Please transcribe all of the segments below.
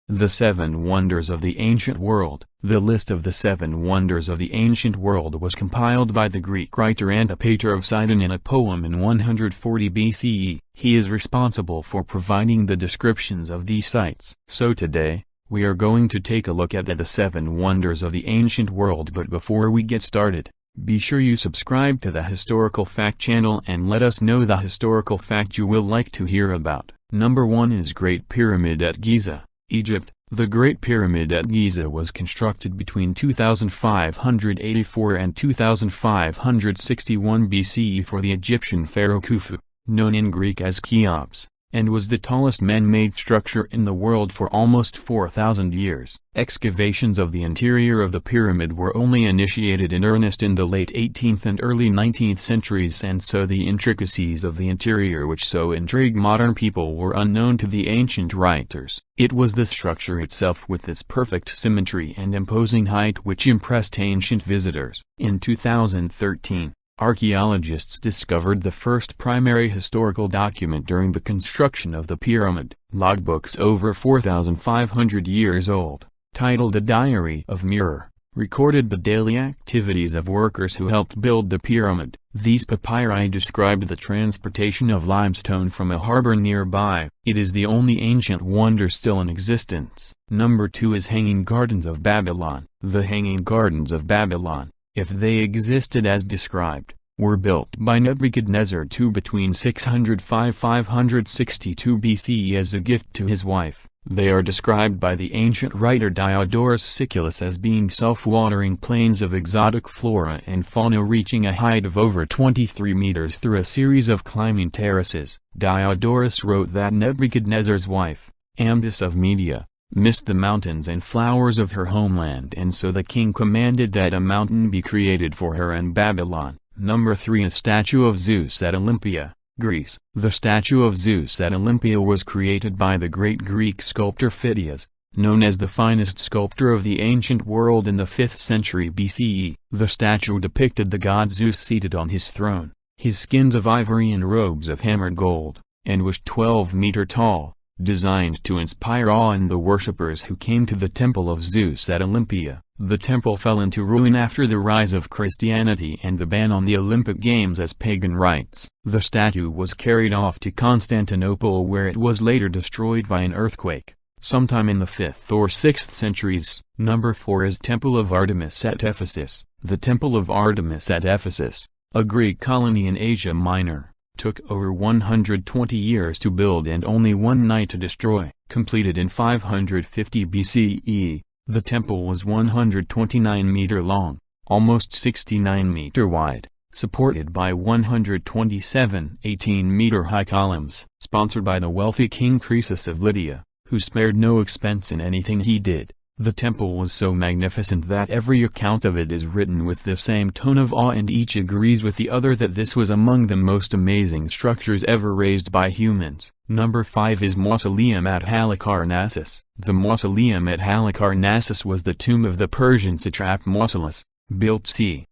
The Seven Wonders of the Ancient World. The list of the Seven Wonders of the Ancient World was compiled by the Greek writer Antipater of Sidon in a poem in 140 BCE. He is responsible for providing the descriptions of these sites. So today, we are going to take a look at the Seven Wonders of the Ancient World. But before we get started, be sure you subscribe to the Historical Fact channel and let us know the historical fact you will like to hear about. Number 1 is Great Pyramid at Giza, Egypt. The Great Pyramid at Giza was constructed between 2584 and 2561 BCE for the Egyptian pharaoh Khufu, known in Greek as Cheops, and was the tallest man-made structure in the world for almost 4,000 years. Excavations of the interior of the pyramid were only initiated in earnest in the late 18th and early 19th centuries, and so the intricacies of the interior which so intrigued modern people were unknown to the ancient writers. It was the structure itself with its perfect symmetry and imposing height which impressed ancient visitors. In 2013, archaeologists discovered the first primary historical document during the construction of the pyramid. Logbooks over 4,500 years old, titled The Diary of Mirror, recorded the daily activities of workers who helped build the pyramid. These papyri described the transportation of limestone from a harbor nearby. It is the only ancient wonder still in existence. Number 2 is Hanging Gardens of Babylon. The Hanging Gardens of Babylon, if they existed as described, were built by Nebuchadnezzar II between 605–562 BCE as a gift to his wife. They are described by the ancient writer Diodorus Siculus as being self-watering plains of exotic flora and fauna reaching a height of over 23 meters through a series of climbing terraces. Diodorus wrote that Nebuchadnezzar's wife, Amdis of Media, missed the mountains and flowers of her homeland, and so the king commanded that a mountain be created for her in Babylon. Number 3 is Statue of Zeus at Olympia, Greece. The statue of Zeus at Olympia was created by the great Greek sculptor Phidias, known as the finest sculptor of the ancient world in the 5th century BCE. The statue depicted the god Zeus seated on his throne, his skins of ivory and robes of hammered gold, and was 12 meters tall, designed to inspire awe in the worshippers who came to the temple of Zeus at Olympia. The temple fell into ruin after the rise of Christianity and the ban on the Olympic Games as pagan rites. The statue was carried off to Constantinople, where it was later destroyed by an earthquake, sometime in the 5th or 6th centuries. Number 4 is Temple of Artemis at Ephesus. The Temple of Artemis at Ephesus, a Greek colony in Asia Minor, took over 120 years to build and only one night to destroy. Completed in 550 BCE, the temple was 129 meter long, almost 69 meter wide, supported by 127 18-meter high columns. Sponsored by the wealthy King Croesus of Lydia, who spared no expense in anything he did, the temple was so magnificent that every account of it is written with the same tone of awe, and each agrees with the other that this was among the most amazing structures ever raised by humans. Number 5 is Mausoleum at Halicarnassus. The Mausoleum at Halicarnassus was the tomb of the Persian satrap Mausolus, built c.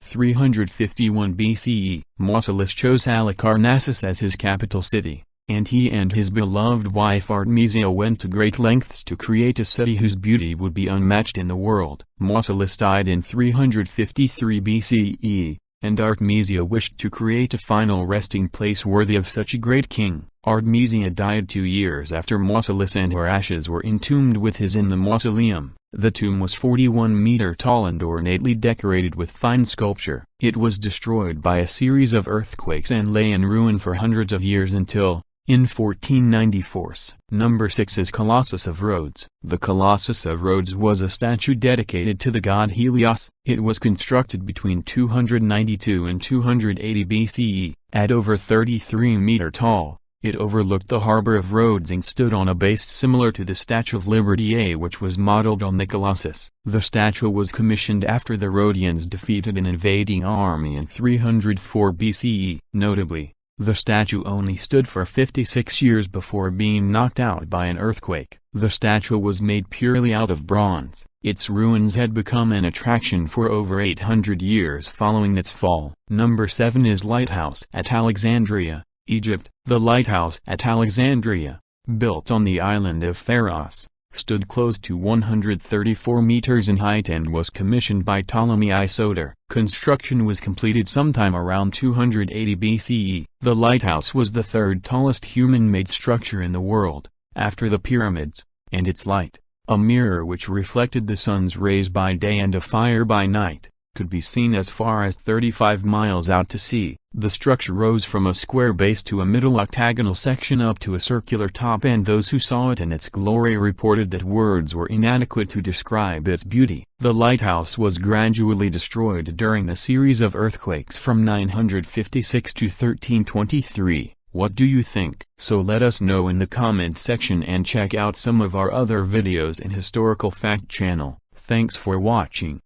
351 BCE. Mausolus chose Halicarnassus as his capital city, and he and his beloved wife Artemisia went to great lengths to create a city whose beauty would be unmatched in the world. Mausolus died in 353 BCE, and Artemisia wished to create a final resting place worthy of such a great king. Artemisia died 2 years after Mausolus, and her ashes were entombed with his in the mausoleum. The tomb was 41 meter tall and ornately decorated with fine sculpture. It was destroyed by a series of earthquakes and lay in ruin for hundreds of years until, in 1494. Number 6 is Colossus of Rhodes. The Colossus of Rhodes was a statue dedicated to the god Helios. It was constructed between 292 and 280 BCE. At over 33 meter tall, it overlooked the harbor of Rhodes and stood on a base similar to the Statue of Liberty, which was modeled on the Colossus. The statue was commissioned after the Rhodians defeated an invading army in 304 BCE. Notably, the statue only stood for 56 years before being knocked out by an earthquake. The statue was made purely out of bronze. Its ruins had become an attraction for over 800 years following its fall. Number 7 is Lighthouse at Alexandria, Egypt. The lighthouse at Alexandria, built on the island of Pharos, stood close to 134 meters in height and was commissioned by Ptolemy Isoter. Construction was completed sometime around 280 BCE. The lighthouse was the third tallest human-made structure in the world, after the pyramids, and its light, a mirror which reflected the sun's rays by day and a fire by night, could be seen as far as 35 miles out to sea. The structure rose from a square base to a middle octagonal section up to a circular top, and those who saw it in its glory reported that words were inadequate to describe its beauty. The lighthouse was gradually destroyed during a series of earthquakes from 956 to 1323. What do you think? So let us know in the comment section and check out some of our other videos in Historical Fact channel. Thanks for watching.